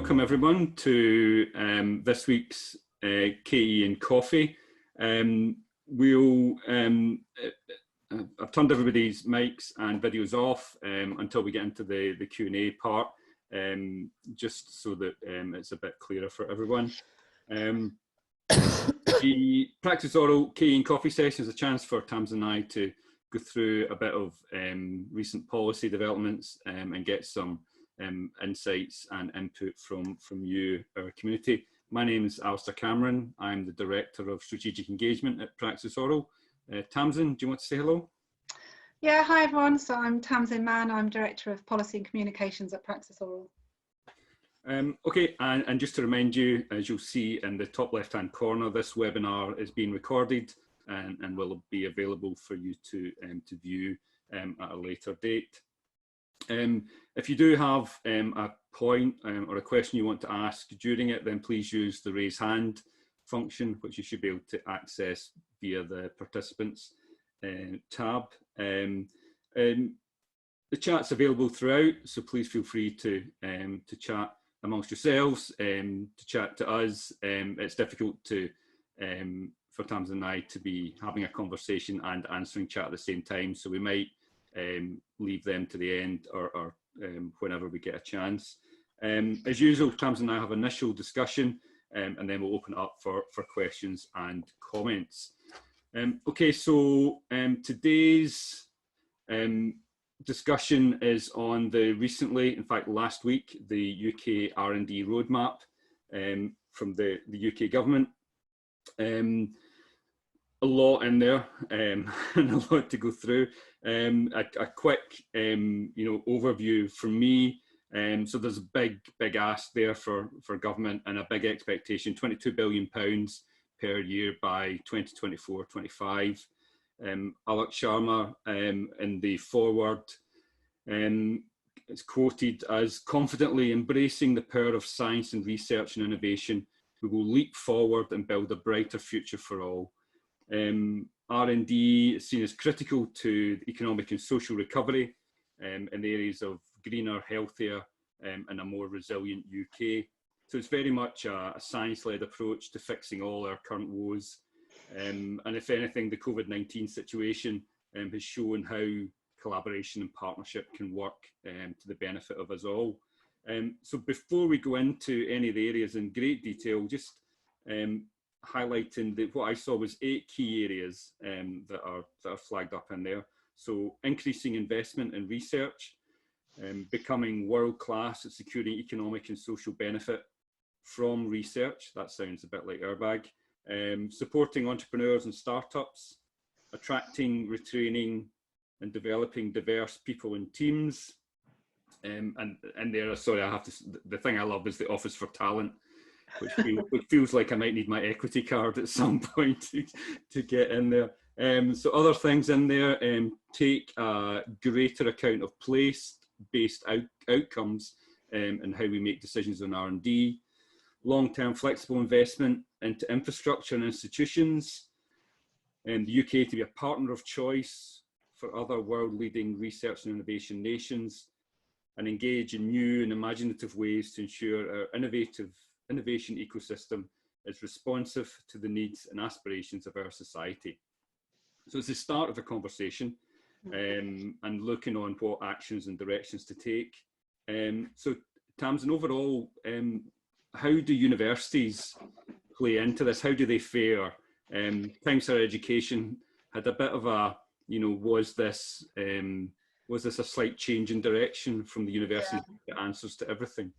welcome everyone to this week's KE and Coffee. I've turned everybody's mics and videos off until we get into the Q&A part, just so that it's a bit clearer for everyone. The PraxisAuril KE and Coffee session is a chance for Tamsin and I to go through a bit of recent policy developments and get some insights and input from you, our community. My name is Alasdair Cameron. I'm the Director of Strategic Engagement at PraxisAuril. Tamsin, do you want to say hello? Yeah, hi everyone. So I'm Tamsin Mann. I'm Director of Policy and Communications at PraxisAuril. Okay, and just to remind you, as you'll see in the top left-hand corner, this webinar is being recorded and will be available for you to view at a later date. If you do have a point or a question you want to ask during it, then please use the raise hand function, which you should be able to access via the participants tab. The chat's available throughout, so please feel free to chat amongst yourselves, to chat to us. It's difficult for Tamsin and I to be having a conversation and answering chat at the same time, so we might leave them to the end or whenever we get a chance. As usual, Tamsin and I have initial discussion and then we'll open up for questions and comments. Okay, so today's discussion is on the recently, in fact last week, the UK R&D roadmap from the UK government. A lot in there and a lot to go through. A quick overview from me. So there's a big ask there for government and a big expectation, £22 billion per year by 2024-25. Alok Sharma in the foreword is quoted as confidently embracing the power of science and research and innovation. We will leap forward and build a brighter future for all. R&D is seen as critical to economic and social recovery in the areas of greener, healthier and a more resilient UK. So it's very much a science-led approach to fixing all our current woes. And if anything, the COVID-19 situation has shown how collaboration and partnership can work to the benefit of us all. So before we go into any of the areas in great detail, just highlighting that what I saw was 8 key areas that are flagged up in there. So increasing investment in research, becoming world-class at securing economic and social benefit from research. That sounds a bit like airbag. Supporting entrepreneurs and startups, attracting, retraining and developing diverse people and teams. And there, sorry, the thing I love is the Office for Talent, which feels like I might need my equity card at some point to get in there. So other things in there, take a greater account of place-based outcomes and how we make decisions on R&D, long-term flexible investment into infrastructure and institutions, and the UK to be a partner of choice for other world-leading research and innovation nations, and engage in new and imaginative ways to ensure our innovation ecosystem is responsive to the needs and aspirations of our society. So it's the start of a conversation and looking on what actions and directions to take. So Tamsin, overall, how do universities play into this? How do they fare? Times Higher Education had a bit of a, was this a slight change in direction from the universities that answers to everything?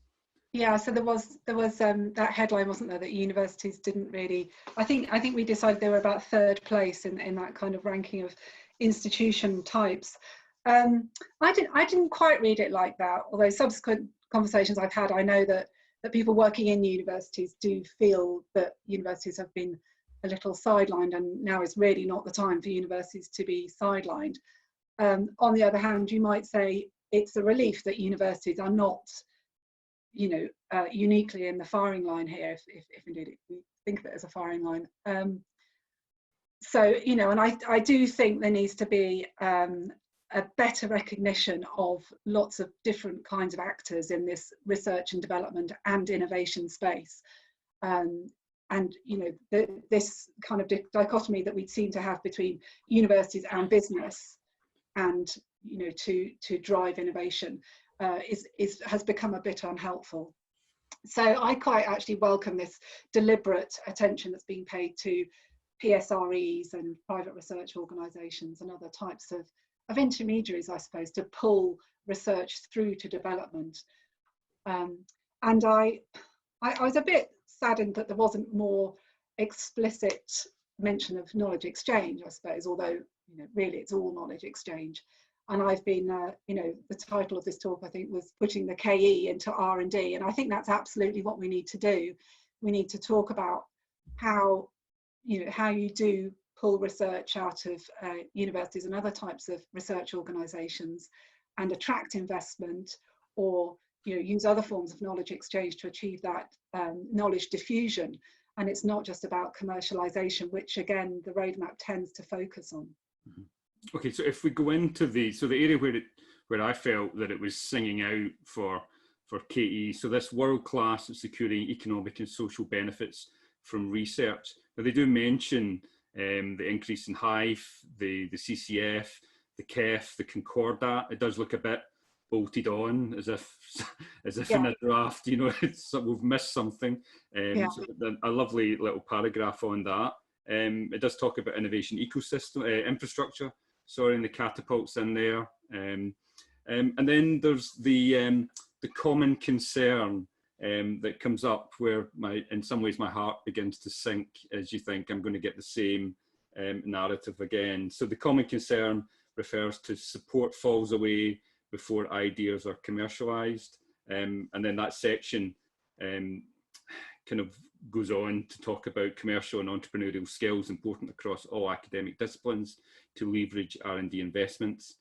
Yeah, so there was that headline, wasn't there, that universities didn't really. I think we decided they were about 3rd place in that kind of ranking of institution types. I didn't quite read it like that. Although subsequent conversations I've had, I know that people working in universities do feel that universities have been a little sidelined, and now is really not the time for universities to be sidelined. On the other hand, you might say it's a relief that universities are not, uniquely in the firing line here, if indeed we think of it as a firing line. So, and I do think there needs to be a better recognition of lots of different kinds of actors in this research and development and innovation space. And this kind of dichotomy that we seem to have between universities and business, and to drive innovation, has become a bit unhelpful. So I quite actually welcome this deliberate attention that's being paid to PSREs and private research organisations and other types of intermediaries, I suppose, to pull research through to development. And I was a bit saddened that there wasn't more explicit mention of knowledge exchange, I suppose, although really it's all knowledge exchange. And I've been, the title of this talk, I think, was putting the KE into R&D, and I think that's absolutely what we need to do. We need to talk about how you do pull research out of universities and other types of research organisations and attract investment, or use other forms of knowledge exchange to achieve that knowledge diffusion. And it's not just about commercialisation, which again the roadmap tends to focus on. Mm-hmm. Okay, so if we go into the area where I felt that it was singing out for KE, so this world-class at securing economic and social benefits from research. Now they do mention the increase in HIVE, the CCF, the KEF, the Concordat. It does look a bit bolted on, as if yeah. In a draft, we've missed something. Yeah. So a lovely little paragraph on that. It does talk about innovation ecosystem, infrastructure, and the catapults in there. And then there's the common concern that comes up, where in some ways my heart begins to sink as you think I'm going to get the same narrative again. So the common concern refers to support falls away before ideas are commercialised. And then that section kind of goes on to talk about commercial and entrepreneurial skills important across all academic disciplines to leverage R&D investments.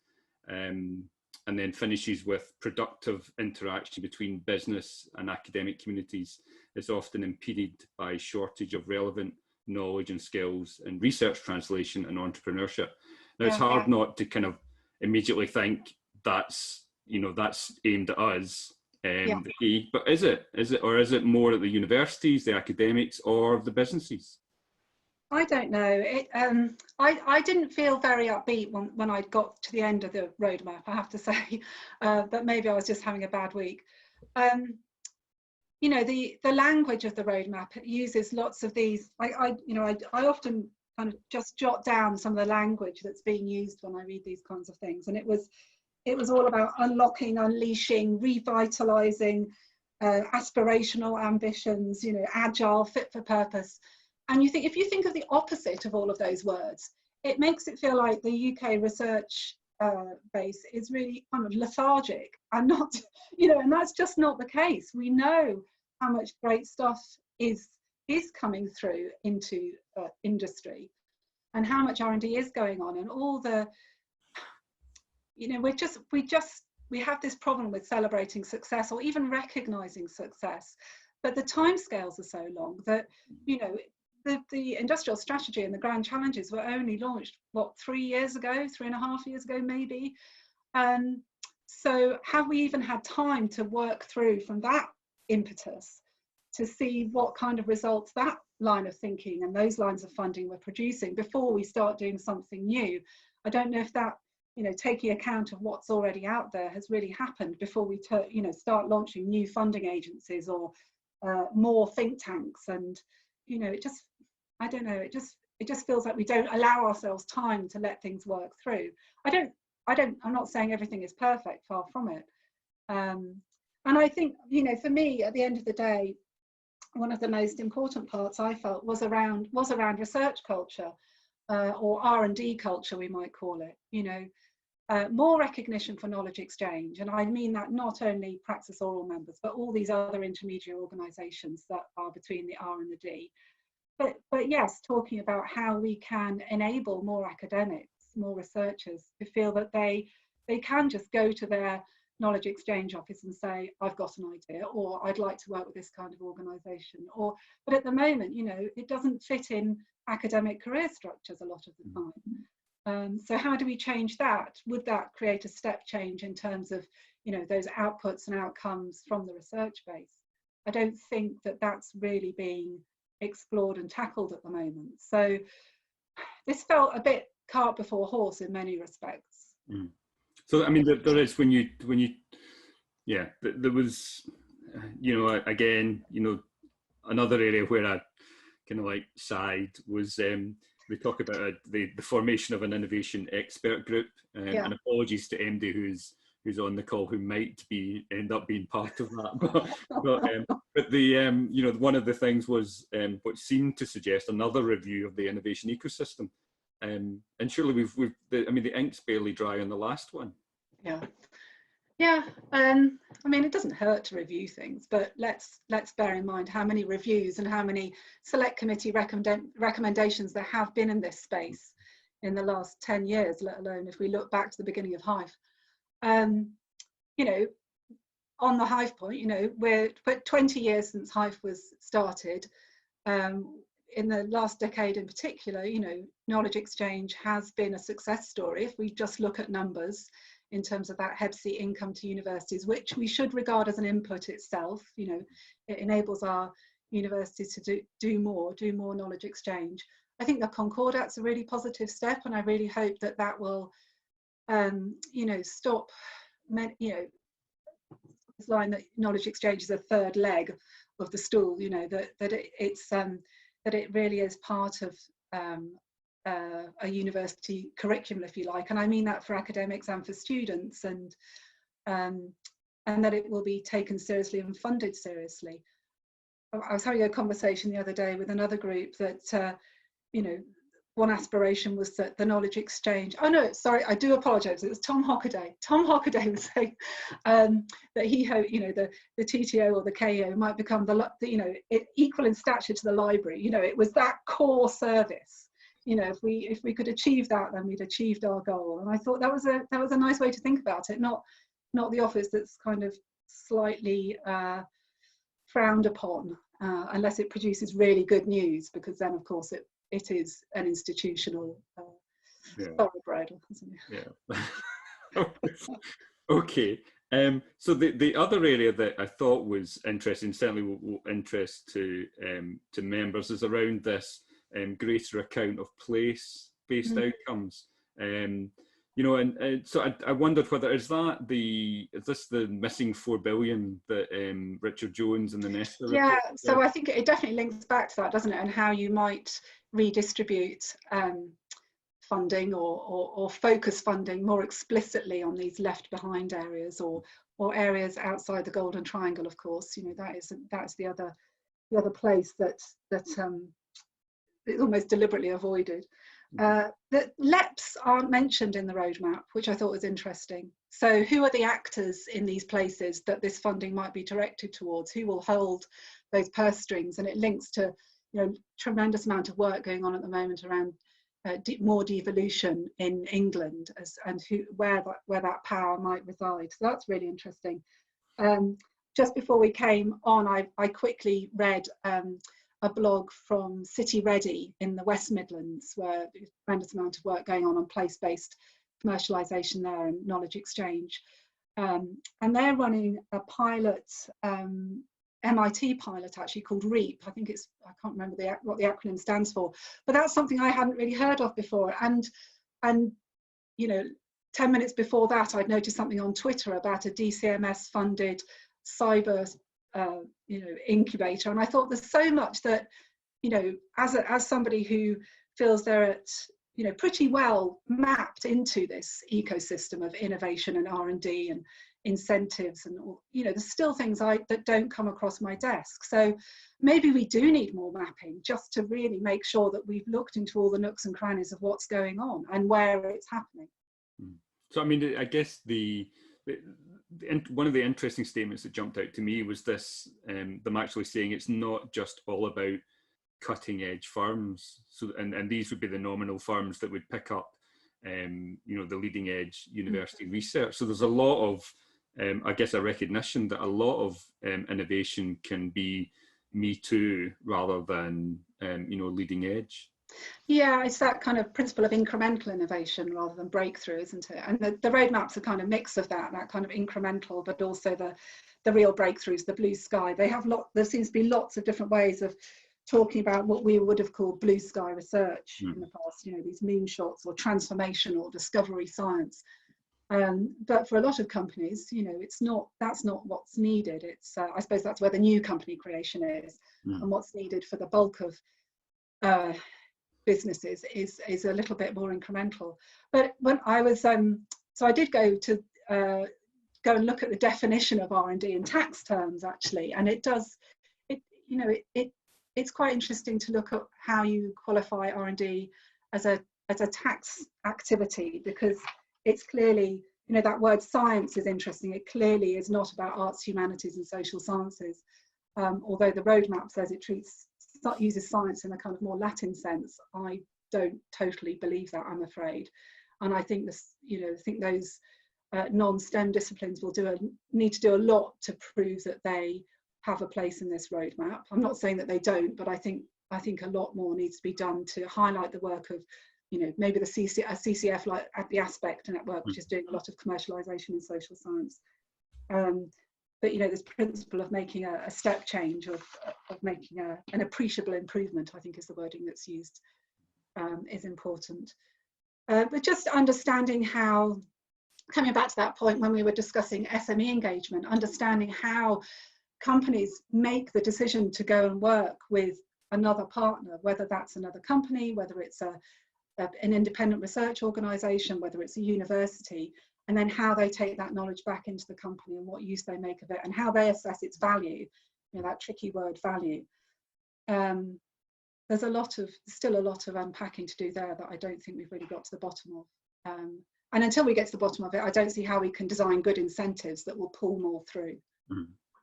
And then finishes with productive interaction between business and academic communities is often impeded by shortage of relevant knowledge and skills in research translation and entrepreneurship. Now, it's hard not to kind of immediately think that's aimed at us, the key, but is it, or is it more at the universities, the academics, or the businesses? I don't know. I didn't feel very upbeat when I got to the end of the roadmap, I have to say, but maybe I was just having a bad week. The language of the roadmap uses lots of these. I often kind of just jot down some of the language that's being used when I read these kinds of things, and it was all about unlocking, unleashing, revitalizing, aspirational ambitions, agile, fit for purpose. And if you think of the opposite of all of those words, it makes it feel like the UK research base is really kind of lethargic and not, and that's just not the case. We know how much great stuff is coming through into industry, and how much R&D is going on, and all the, we have this problem with celebrating success or even recognizing success, but the timescales are so long that, the industrial strategy and the grand challenges were only launched, 3 years ago, 3.5 years ago, maybe. So have we even had time to work through from that impetus to see what kind of results that line of thinking and those lines of funding were producing before we start doing something new? I don't know if that, taking account of what's already out there has really happened before we start launching new funding agencies or more think tanks. And I don't know, it just feels like we don't allow ourselves time to let things work through. I'm not saying everything is perfect, far from it. And I think, for me, at the end of the day, one of the most important parts I felt was around research culture, or R&D culture, we might call it. More recognition for knowledge exchange, and I mean that not only PraxisAuril members, but all these other intermediary organisations that are between the R and the D. But yes, talking about how we can enable more academics, more researchers to feel that they can just go to their knowledge exchange office and say, I've got an idea, or I'd like to work with this kind of organisation. But at the moment, it doesn't fit in academic career structures a lot of the time. So how do we change that? Would that create a step change in terms of, you know, those outputs and outcomes from the research base? I don't think that that's really being explored and tackled at the moment. So this felt a bit cart before horse in many respects. Mm. So I mean, there is when you yeah, there was, you know, again, you know, another area where I kind of like sighed was we talk about the formation of an innovation expert group, and apologies to MD who's on the call who might end up being part of that, but the you know, one of the things was what seemed to suggest another review of the innovation ecosystem, and surely I mean the ink's barely dry on the last one. Yeah, I mean, it doesn't hurt to review things, but let's bear in mind how many reviews and how many select committee recommendations there have been in this space in the last 10 years, let alone if we look back to the beginning of Hive. You know, on the Hive point, you know, we're 20 years since Hive was started. In the last decade in particular, you know, knowledge exchange has been a success story. If we just look at numbers in terms of that Hep C income to universities, which we should regard as an input itself, you know, it enables our universities to do more knowledge exchange. I think the Concordat's a really positive step, and I really hope that that will, you know, stop, you know, this line that knowledge exchange is a third leg of the stool, you know, that it really is part of a university curriculum, if you like, and I mean that for academics and for students, and that it will be taken seriously and funded seriously. I was having a conversation the other day with another group that, you know, one aspiration was that the knowledge exchange, oh no, sorry, I do apologise, it was Tom Hockaday. Tom Hockaday was saying that he hoped, you know, the TTO or the KO might become the you know, equal in stature to the library. You know, it was that core service. You know, if we could achieve that, then we'd achieved our goal. And I thought that was a nice way to think about it. Not the office that's kind of slightly frowned upon unless it produces really good news, because then of course it is an institutional thoroughbred. Yeah. Okay. So the other area that I thought was interesting, certainly will interest to members, is around this greater account of place-based outcomes. You know, and so I wondered whether is this the missing 4 billion that Richard Jones and the Nesta report? Yeah, so I think it definitely links back to that, doesn't it, and how you might redistribute funding or focus funding more explicitly on these left behind areas or areas outside the Golden Triangle. Of course, you know, that's the other place that is almost deliberately avoided. The LEPs aren't mentioned in the roadmap, which I thought was interesting. So who are the actors in these places that this funding might be directed towards? Who will hold those purse strings? And it links to, you know, tremendous amount of work going on at the moment around more devolution in England and where that power might reside. So that's really interesting. Just before we came on, I quickly read a blog from City Ready in the West Midlands, where there's a tremendous amount of work going on place-based commercialisation there and knowledge exchange. And they're running a pilot, MIT pilot actually, called REAP. I think I can't remember what the acronym stands for, but that's something I hadn't really heard of before. And you know, 10 minutes before that, I'd noticed something on Twitter about a DCMS funded cyber you know, incubator, and I thought there's so much that, you know, as somebody who feels they're at, you know, pretty well mapped into this ecosystem of innovation and R&D and incentives, and, you know, there's still things that don't come across my desk. So maybe we do need more mapping, just to really make sure that we've looked into all the nooks and crannies of what's going on and where it's happening. So I mean, I guess one of the interesting statements that jumped out to me was this, them actually saying it's not just all about cutting edge firms. So, and these would be the nominal firms that would pick up, you know, the leading edge university research. So there's a lot of, I guess, a recognition that a lot of innovation can be me too rather than, you know, leading edge. Yeah, it's that kind of principle of incremental innovation rather than breakthrough, isn't it? And the roadmap's a kind of mix of that kind of incremental, but also the real breakthroughs, the blue sky. They have there seems to be lots of different ways of talking about what we would have called blue sky research in the past, you know, these moonshots or transformational discovery science. But for a lot of companies, you know, that's not what's needed. It's I suppose that's where the new company creation is, and what's needed for the bulk of businesses is a little bit more incremental. But when I was so I did go and look at the definition of R&D in tax terms, actually, and it's quite interesting to look at how you qualify R&D as a tax activity, because it's clearly, you know, that word science is interesting. It clearly is not about arts, humanities and social sciences, although the roadmap says it uses science in a kind of more Latin sense. I don't totally believe that, I'm afraid. And I think those non-STEM disciplines will need to do a lot to prove that they have a place in this roadmap. I'm not saying that they don't, but I think a lot more needs to be done to highlight the work of, you know, maybe the CCF, like at the Aspect Network, which is doing a lot of commercialization in social science. But, you know, this principle of making a step change, of making an appreciable improvement, I think is the wording that's used, is important. But just understanding how, coming back to that point when we were discussing SME engagement, understanding how companies make the decision to go and work with another partner, whether that's another company, whether it's an independent research organisation, whether it's a university, and then how they take that knowledge back into the company and what use they make of it and how they assess its value, you know, that tricky word value. There's still a lot of unpacking to do there that I don't think we've really got to the bottom of. And until we get to the bottom of it, I don't see how we can design good incentives that will pull more through.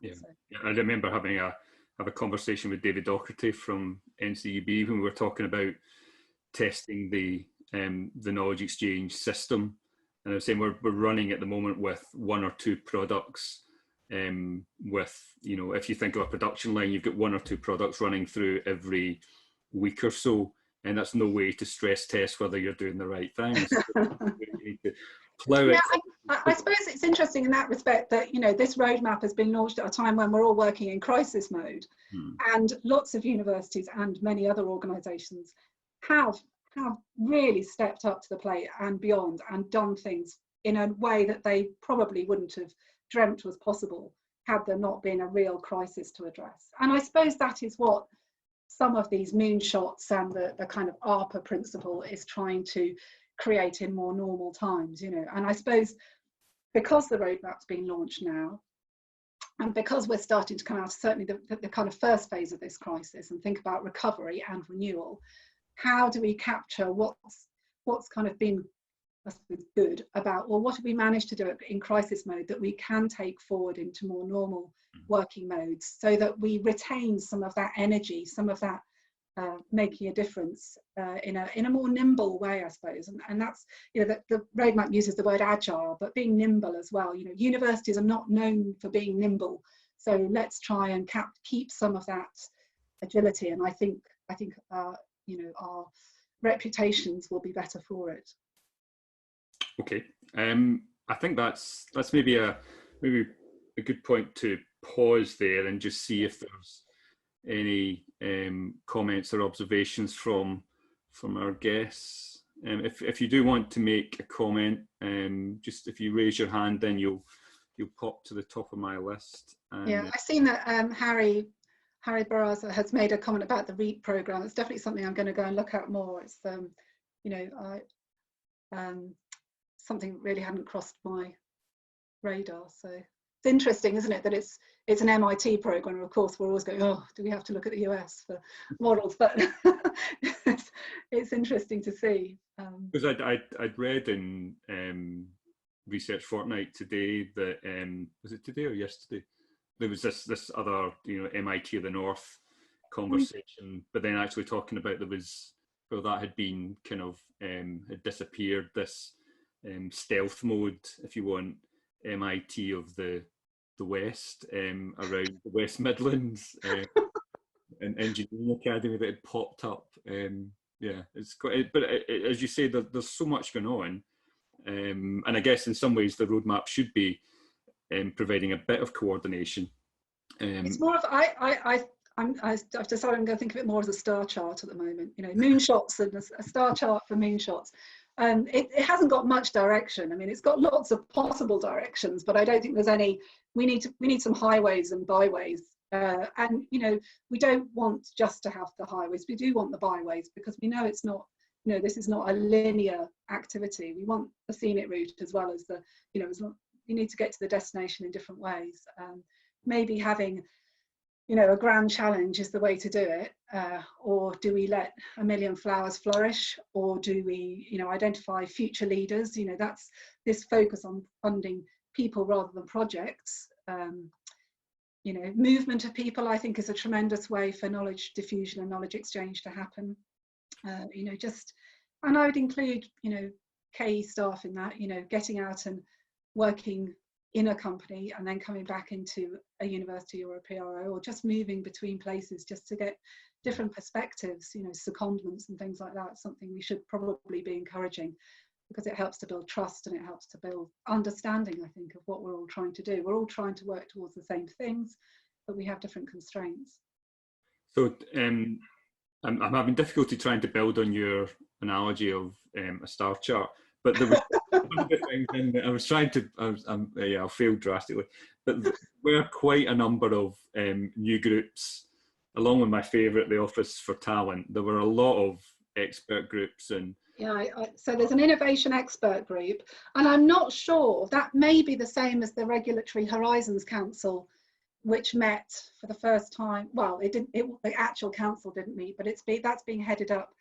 Yeah. So. Yeah, I remember having a conversation with David Docherty from NCEB when we were talking about testing the knowledge exchange system, and I was saying we're running at the moment with 1 or 2 products. With, you know, if you think of a production line, you've got 1 or 2 products running through every week or so, and that's no way to stress test whether you're doing the right thing. So you need to plow it. I suppose it's interesting in that respect that, you know, this roadmap has been launched at a time when we're all working in crisis mode, and lots of universities and many other organisations have really stepped up to the plate and beyond, and done things in a way that they probably wouldn't have dreamt was possible had there not been a real crisis to address. And I suppose that is what some of these moonshots and the kind of ARPA principle is trying to create in more normal times, you know. And I suppose because the roadmap's been launched now, and because we're starting to come out, certainly the kind of first phase of this crisis, and think about recovery and renewal, how do we capture what's kind of been, I suppose, good about, well, what have we managed to do in crisis mode that we can take forward into more normal working modes, so that we retain some of that energy, some of that making a difference in a more nimble way, I suppose. And that's, you know, the roadmap uses the word agile, but being nimble as well. You know, universities are not known for being nimble, so let's try and keep some of that agility. And I think you know, our reputations will be better for it. Okay, I think that's maybe a good point to pause there and just see if there's any comments or observations from our guests. If you do want to make a comment, just if you raise your hand, then you'll pop to the top of my list. Yeah, I've seen that Harry Barraza has made a comment about the REAP program. It's definitely something I'm going to go and look at more. It's you know, something that really hadn't crossed my radar. So it's interesting, isn't it, that it's an MIT program, and of course we're always going, oh, do we have to look at the US for models? But it's interesting to see. Because I'd read in Research Fortnight today that was it today or yesterday? There was this other, you know, MIT of the North conversation, but then actually talking about that had been kind of had disappeared, this stealth mode, if you want, MIT of the West, around the West Midlands, an engineering academy that had popped up yeah, it's quite, but as you say, there's so much going on. And I guess in some ways the roadmap should be providing a bit of coordination. It's more of, I've decided I'm going to think of it more as a star chart at the moment, you know, moonshots and a star chart for moonshots. It hasn't got much direction. I mean, it's got lots of possible directions, but I don't think there's any. We need some highways and byways, and you know, we don't want just to have the highways. We do want the byways, because we know it's not. You know, this is not a linear activity. We want the scenic route as well as the. You know, you need to get to the destination in different ways. Maybe having, you know, a grand challenge is the way to do it, or do we let a million flowers flourish, or do we, you know, identify future leaders? You know, that's this focus on funding people rather than projects. You know, movement of people, I think, is a tremendous way for knowledge diffusion and knowledge exchange to happen. You know, and I would include, you know, KE staff in that, you know, getting out and working in a company and then coming back into a university or a PRO, or just moving between places just to get different perspectives, you know, secondments and things like that. Something we should probably be encouraging, because it helps to build trust and it helps to build understanding, I think, of what we're all trying to do. We're all trying to work towards the same things, but we have different constraints. So I'm having difficulty trying to build on your analogy of a star chart, but there was one of the things in that I was trying to, I failed drastically, but there were quite a number of new groups, along with my favourite, the Office for Talent. There were a lot of expert groups. And yeah, so there's an innovation expert group, and I'm not sure, that may be the same as the Regulatory Horizons Council, which met for the first time. Well, the actual council didn't meet, but that's being headed up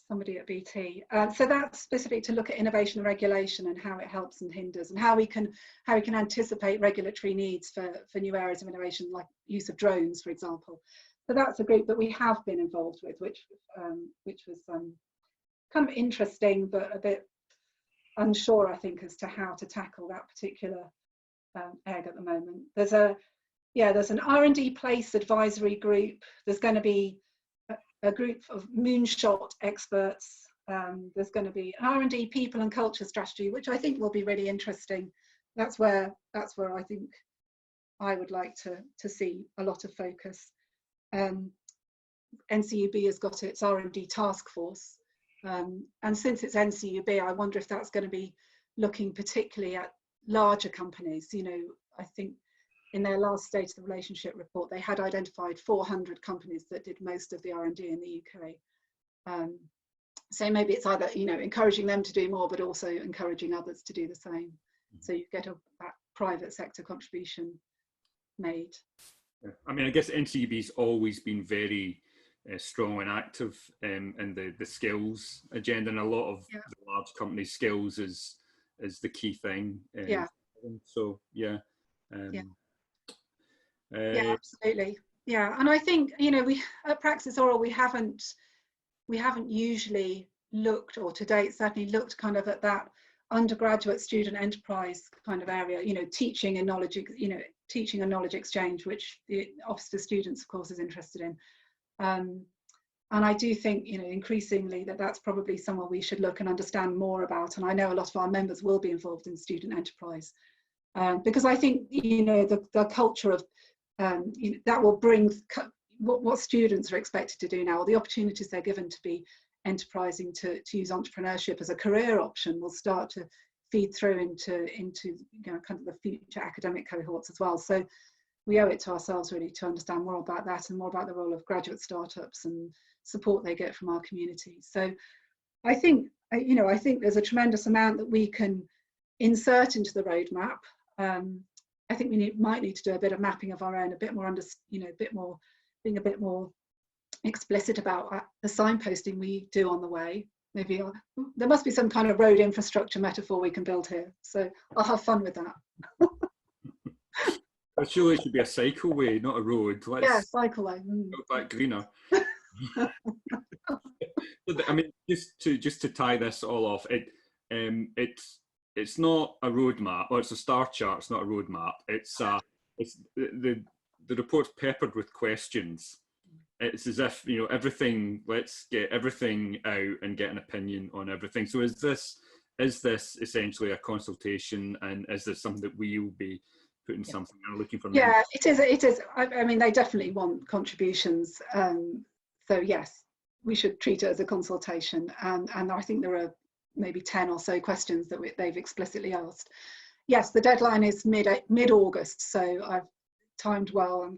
somebody at BT. So that's specific to look at innovation and regulation and how it helps and hinders, and how we can anticipate regulatory needs for new areas of innovation, like use of drones, for example. So that's a group that we have been involved with, which was kind of interesting, but a bit unsure, I think, as to how to tackle that particular egg at the moment. There's an R&D place advisory group. There's going to be a group of moonshot experts. There's going to be an R&D people and culture strategy, which I think will be really interesting. That's where I think I would like to see a lot of focus. NCUB has got its R&D task force, and since it's NCUB, I wonder if that's going to be looking particularly at larger companies. You know, I think in their last State of the Relationship report, they had identified 400 companies that did most of the R&D in the UK. So maybe it's either, you know, encouraging them to do more, but also encouraging others to do the same. So you get that private sector contribution made. I mean, I guess NCUB's always been very strong and active in the skills agenda, and a lot of the large company skills is the key thing. So yeah. Yeah, absolutely. Yeah, and I think, you know, we at PraxisAuril we haven't usually looked, or to date certainly looked, kind of at that undergraduate student enterprise kind of area. You know, teaching and knowledge, you know, teaching and knowledge exchange, which the Office for Students, of course, is interested in. And I do think, you know, increasingly that's probably somewhere we should look and understand more about. And I know a lot of our members will be involved in student enterprise, because I think, you know, the culture of you know, that will bring what students are expected to do now, or the opportunities they're given to be enterprising, to use entrepreneurship as a career option, will start to feed through into you know, kind of the future academic cohorts as well. So we owe it to ourselves really to understand more about that, and more about the role of graduate startups and support they get from our community. So I think, you know, I think there's a tremendous amount that we can insert into the roadmap. I think we might need to do a bit of mapping of our own, a bit more you know, being a bit more explicit about the signposting we do on the way. Maybe there must be some kind of road infrastructure metaphor we can build here. So I'll have fun with that. Well, surely it should be a cycleway, not a road. Yeah, cycleway. Build that greener. I mean, just to tie this all off, it's not a roadmap, or it's a star chart. It's not a roadmap. It's the report's peppered with questions, it's as if, you know, everything, let's get everything out and get an opinion on everything. So is this essentially a consultation, and is this something that we will be putting something and looking for? Yeah, it is. I mean, they definitely want contributions. So yes, we should treat it as a consultation. And I think there are maybe 10 or so questions that they've explicitly asked. Yes, the deadline is mid-August, so I've timed well.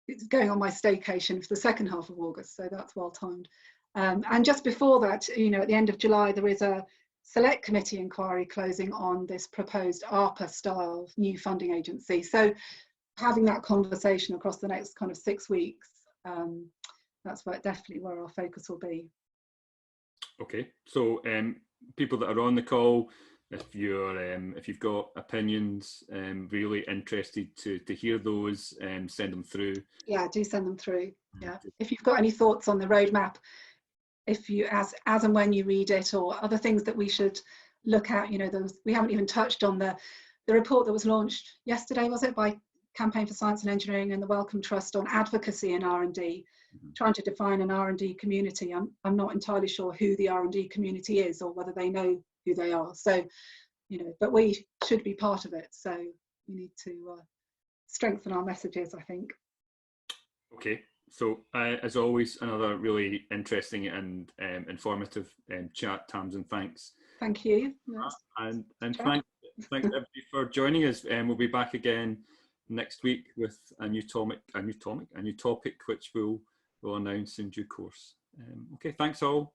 It's going on my staycation for the second half of August, so that's well timed. And just before that, you know, at the end of July, there is a select committee inquiry closing on this proposed ARPA style new funding agency. So having that conversation across the next kind of 6 weeks, that's definitely where our focus will be. Okay, so people that are on the call, if you've got opinions, really interested to hear those, send them through. Yeah, do send them through. Yeah, if you've got any thoughts on the roadmap, if you as and when you read it, or other things that we should look at, you know, we haven't even touched on the report that was launched yesterday, was it, by Campaign for Science and Engineering and the Wellcome Trust on advocacy in R&D, trying to define an R&D community. I'm not entirely sure who the R&D community is, or whether they know who they are. So, you know, but we should be part of it. So we need to strengthen our messages, I think. Okay. So as always, another really interesting and informative chat, Tamsin. Thanks. Thank you. And thanks everybody for joining us. We'll be back again next week with a new topic, which we'll announce in due course. Okay, thanks all.